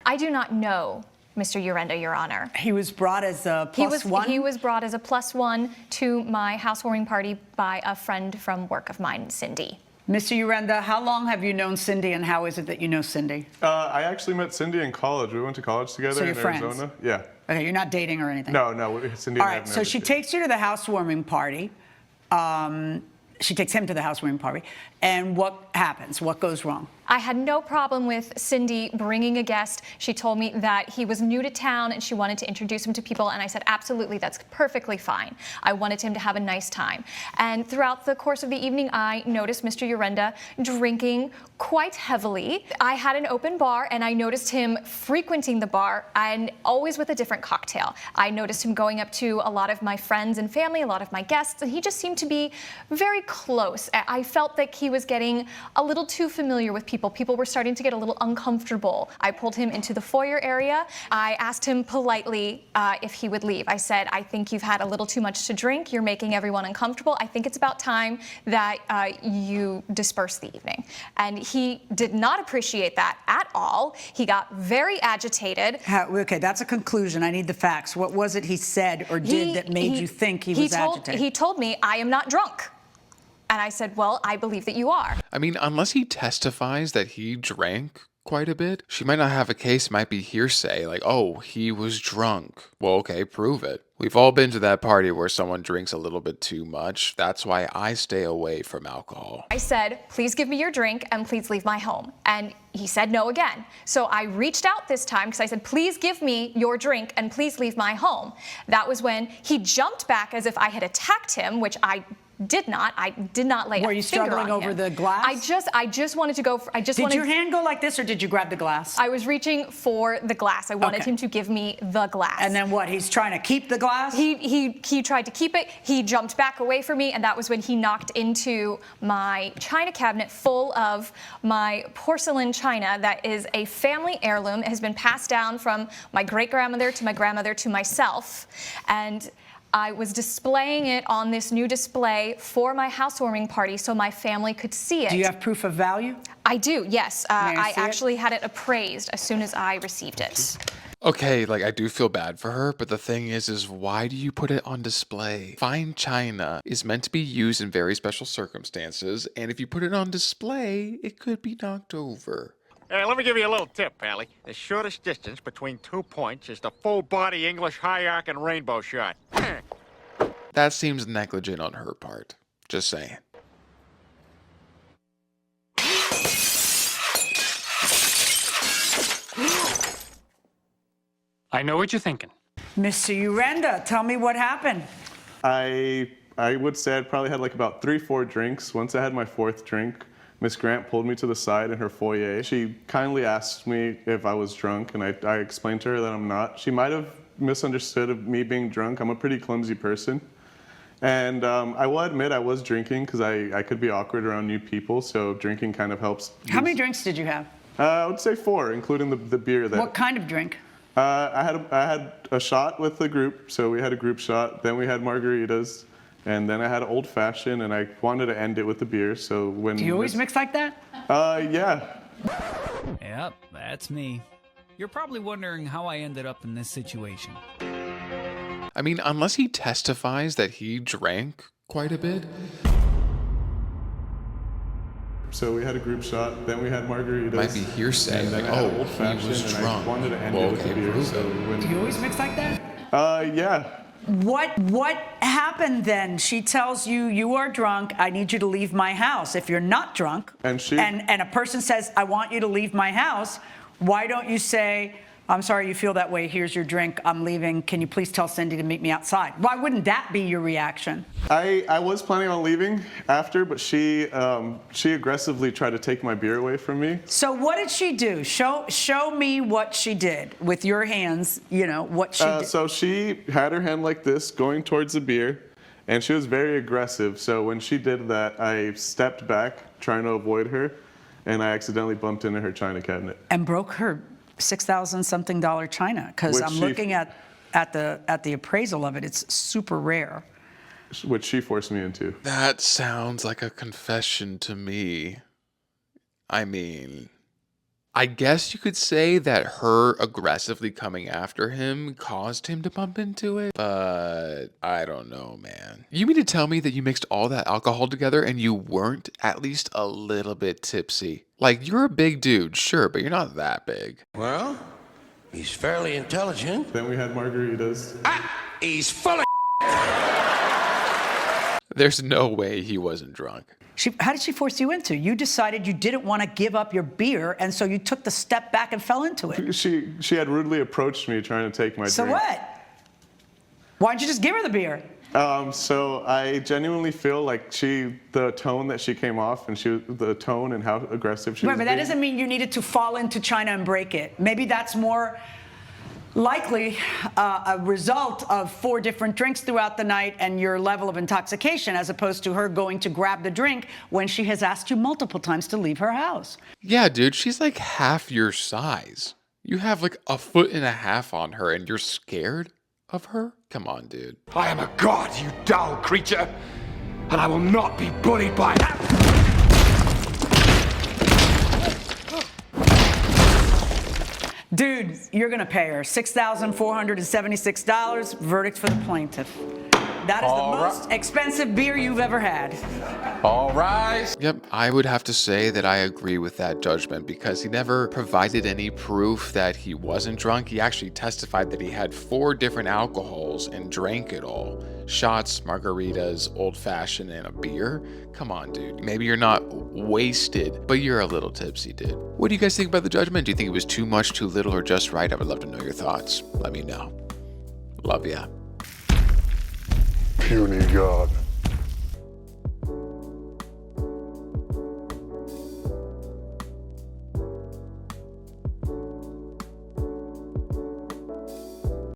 I do not know Mr. Urenda, Your Honor. He was brought as a plus one? He was brought as a +1 to my housewarming party by a friend from work of mine, Cindy. Mr. Urenda, how long have you known Cindy, and how is it that you know Cindy? I actually met Cindy in college. We went to college together in Arizona. Friends? Yeah. Okay, you're not dating or anything? No, Cindy. All right, so she takes you to the housewarming party. She takes him to the housewarming party. And what happens? What goes wrong? I had no problem with Cindy bringing a guest. She told me that he was new to town and she wanted to introduce him to people, and I said, absolutely, that's perfectly fine. I wanted him to have a nice time. And throughout the course of the evening, I noticed Mr. Urenda drinking quite heavily. I had an open bar, and I noticed him frequenting the bar, and always with a different cocktail. I noticed him going up to a lot of my friends and family, a lot of my guests, and he just seemed to be very close. I felt like he was getting a little too familiar with people. People were starting to get a little uncomfortable. I pulled him into the foyer area. I asked him politely if he would leave. I said, I think you've had a little too much to drink. You're making everyone uncomfortable. I think it's about time that you disperse the evening. And he did not appreciate that at all. He got very agitated. Okay, that's a conclusion. I need the facts. What was it he said or did that made you think he was agitated? He told me, I am not drunk. And I said, well, I believe that you are. I mean, unless he testifies that he drank quite a bit, she might not have a case, might be hearsay, like, oh, he was drunk. Well, okay, prove it. We've all been to that party where someone drinks a little bit too much. That's why I stay away from alcohol. I said, please give me your drink and please leave my home. And he said no again. So I reached out this time because I said, please give me your drink and please leave my home. That was when he jumped back as if I had attacked him, which I did not. I did not lay a finger on him. Were you struggling over the glass? I just wanted to go. Did your hand go like this, or did you grab the glass? I was reaching for the glass. I wanted him to give me the glass. And then what? He's trying to keep the glass? He tried to keep it. He jumped back away from me, and that was when he knocked into my china cabinet full of my porcelain china that is a family heirloom. It has been passed down from my great-grandmother to my grandmother to myself. And I was displaying it on this new display for my housewarming party so my family could see it. Do you have proof of value? I do, yes. I actually had it appraised as soon as I received it. Okay, like, I do feel bad for her, but the thing is why do you put it on display? Fine china is meant to be used in very special circumstances, and if you put it on display, it could be knocked over. Hey, let me give you a little tip, Pally. The shortest distance between 2 points is the full-body English high arc and rainbow shot. That seems negligent on her part. Just saying. I know what you're thinking. Mr. Urenda, tell me what happened. I would say I'd probably had like about 3-4 drinks. Once I had my 4th drink, Miss Grant pulled me to the side in her foyer. She kindly asked me if I was drunk, and I explained to her that I'm not. She might have misunderstood me being drunk. I'm a pretty clumsy person. And I will admit I was drinking because I could be awkward around new people, so drinking kind of helps. How many drinks did you have? I would say 4, including the beer. What kind of drink? I had a shot with the group, so we had a group shot. Then we had margaritas. And then I had an old fashioned, and I wanted to end it with the beer. So when do you always mix like that? Yeah. Yep, that's me. You're probably wondering how I ended up in this situation. I mean, unless he testifies that he drank quite a bit. So we had a group shot, then we had margaritas. Might be hearsay, and then like, I had oh, old fashioned, he was and drunk. I wanted to end Well, it with the okay, beer. prove So it. Do you always mix like that? Yeah. What happened then? She tells you, you are drunk, I need you to leave my house. If you're not drunk, and a person says, I want you to leave my house, why don't you say, I'm sorry you feel that way, here's your drink, I'm leaving, can you please tell Cindy to meet me outside? Why wouldn't that be your reaction? I was planning on leaving after, but she aggressively tried to take my beer away from me. So what did she do? Show me what she did with your hands, what she did. So she had her hand like this, going towards the beer, and she was very aggressive. So when she did that, I stepped back, trying to avoid her, and I accidentally bumped into her china cabinet. And broke her $6,000-something china, because I'm looking at the appraisal of it. It's super rare. Which she forced me into. That sounds like a confession to me. I mean, I guess you could say that her aggressively coming after him caused him to bump into it, but I don't know, man. You mean to tell me that you mixed all that alcohol together and you weren't at least a little bit tipsy? Like, you're a big dude, sure, but you're not that big. Well, he's fairly intelligent. Then we had margaritas. He's full of There's no way he wasn't drunk. How did she force you into? You decided you didn't want to give up your beer, and so you took the step back and fell into it. She had rudely approached me trying to take my So drink. what? Why'd you just give her the beer? So I genuinely feel like the tone that she came off, and the tone and how aggressive she was Right, but that being. doesn't mean you needed to fall into China and break it. Maybe that's more likely a result of 4 different drinks throughout the night and your level of intoxication, as opposed to her going to grab the drink when she has asked you multiple times to leave her house. Yeah, dude, she's like half your size. You have like a foot and a half on her and you're scared of her? Come on, dude. I am a god, you dull creature, and I will not be bullied by that. Dude, you're going to pay her $6,476. Verdict for the plaintiff. That is the most expensive beer you've ever had. All rise. Yep, I would have to say that I agree with that judgment because he never provided any proof that he wasn't drunk. He actually testified that he had 4 different alcohols and drank it all. Shots, margaritas, old-fashioned, and a beer. Come on, dude. Maybe you're not wasted, but you're a little tipsy, dude. What do you guys think about the judgment? Do you think it was too much, too little, or just right? I would love to know your thoughts. Let me know. Love ya. Puny God.